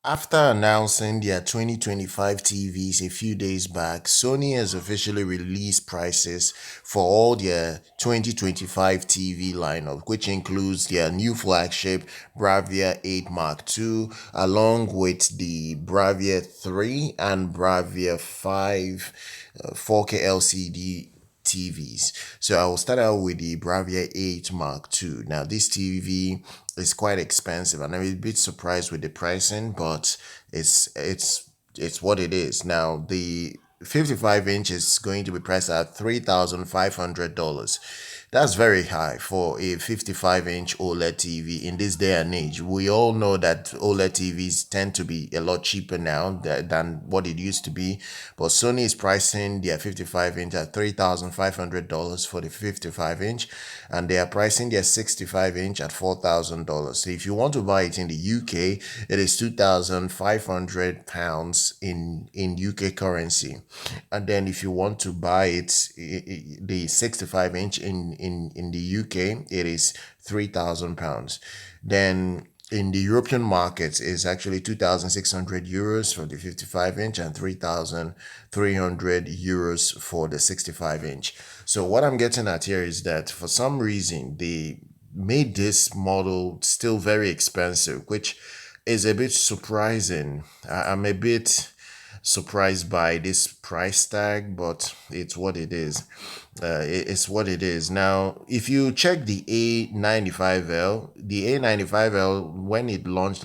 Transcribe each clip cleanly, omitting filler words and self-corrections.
After announcing their 2025 TVs a few days back, Sony has officially released prices for all their 2025 TV lineup, which includes their new flagship BRAVIA 8 Mark II, along with the BRAVIA 3 and BRAVIA 5 4K LCD TVs. So I will start out with the BRAVIA 8 Mark II. Now this TV is quite expensive and I'm a bit surprised with the pricing, but it's what it is. Now the 55 inch is going to be priced at $3,500. That's very high for a 55-inch OLED TV in this day and age. We all know that OLED TVs tend to be a lot cheaper now than what it used to be, but Sony is pricing their 55-inch at $3,500 for the 55-inch, and they are pricing their 65-inch at $4,000. So if you want to buy it in the UK, it is £2,500 in UK currency. And then if you want to buy it, the 65-inch in the UK, it is £3,000. Then in the European markets, it's actually 2,600 euros for the 55 inch and 3,300 euros for the 65 inch. So what I'm getting at here is that for some reason they made this model still very expensive, which is a bit surprising. I'm a bit surprised by this price tag, but it's what it is. It's what it is. Now, if you check the A95L, the A95L, when it launched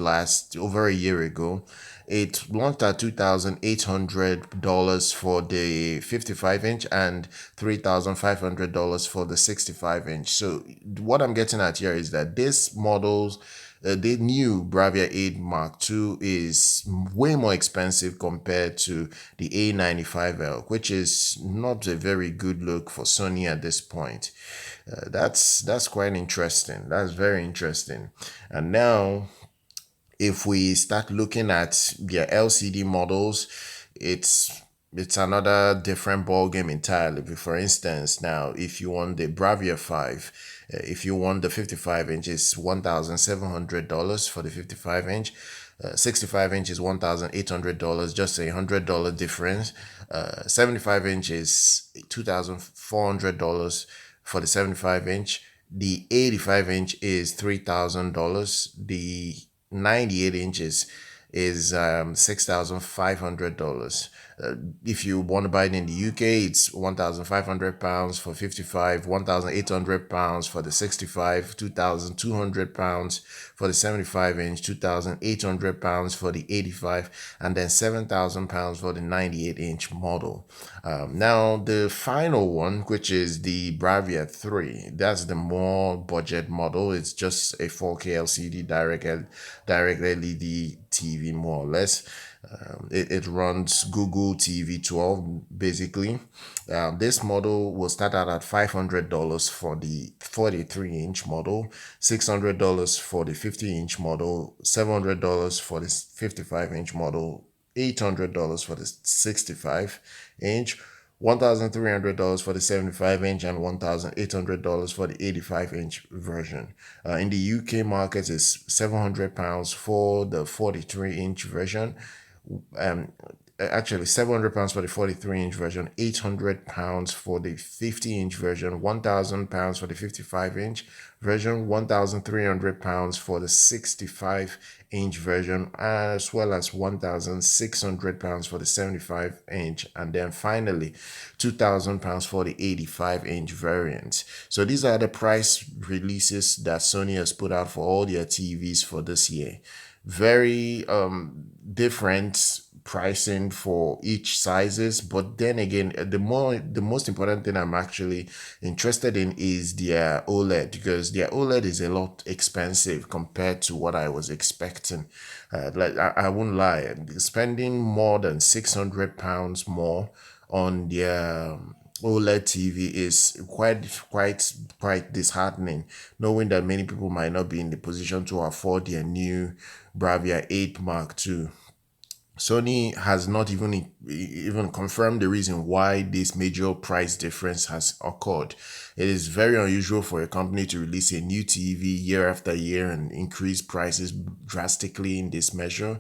over a year ago, it launched at $2,800 for the 55 inch and $3,500 for the 65 inch. So, what I'm getting at here is that this models the new BRAVIA 8 Mark II is way more expensive compared to the A95L, which is not a very good look for Sony at this point. That's quite interesting. That's very interesting. And now, if we start looking at their LCD models, it's another different ball game entirely. For instance, now if you want the Bravia 5, if you want the 55 inch, it's $1,700 for the 55 inch. 65 inch is $1,800, just $100 difference. 75 inch is $2,400 for the 75 inch. The 85 inch is $3,000. The 98 inches is $6,500. If you want to buy it in the UK, it's £1,500 for 55, £1,800 for the 65, £2,200 for the 75 inch, £2,800 for the 85, and then £7,000 for the 98 inch model. Now, the final one, which is the Bravia 3, that's the more budget model. It's just a 4K LCD direct LED TV, more or less. It runs Google TV 12 basically. This model will start out at $500 for the 43-inch model, $600 for the 50-inch model, $700 for the 55-inch model, $800 for the 65-inch, $1,300 for the 75-inch, and $1,800 for the 85-inch version. In the UK market, is £700 for the 43-inch version. Actually £700 for the 43-inch version, £800 for the 50-inch version, £1,000 for the 55-inch version, £1,300 for the 65-inch version, as well as £1,600 for the 75-inch, and then finally £2,000 for the 85-inch variant. So these are the price releases that Sony has put out for all their TVs for this year. Very different pricing for each sizes, but then again, the most important thing I'm actually interested in is their OLED, because their OLED is a lot expensive compared to what I was expecting. I won't lie, spending more than £600 more on their OLED TV is quite disheartening, knowing that many people might not be in the position to afford their new Bravia 8 Mark II. Sony has not even confirmed the reason why this major price difference has occurred. It is very unusual for a company to release a new TV year after year and increase prices drastically in this measure.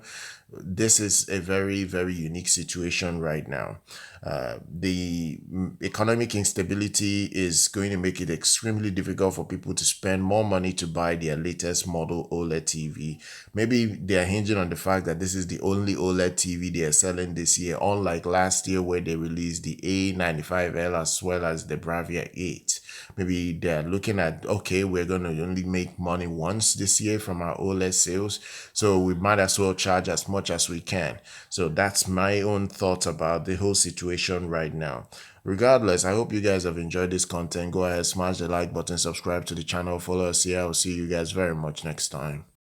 this is a very, very unique situation right now. The economic instability is going to make it extremely difficult for people to spend more money to buy their latest model OLED TV. Maybe they are hinging on the fact that this is the only OLED TV they are selling this year, unlike last year where they released the A95L as well as the BRAVIA 8. Maybe they're looking at, okay, we're going to only make money once this year from our OLED sales, so we might as well charge as much as we can. So that's my own thoughts about the whole situation right now. Regardless, I hope you guys have enjoyed this content. Go ahead, smash the like button, subscribe to the channel, follow us here. I'll see you guys very much next time.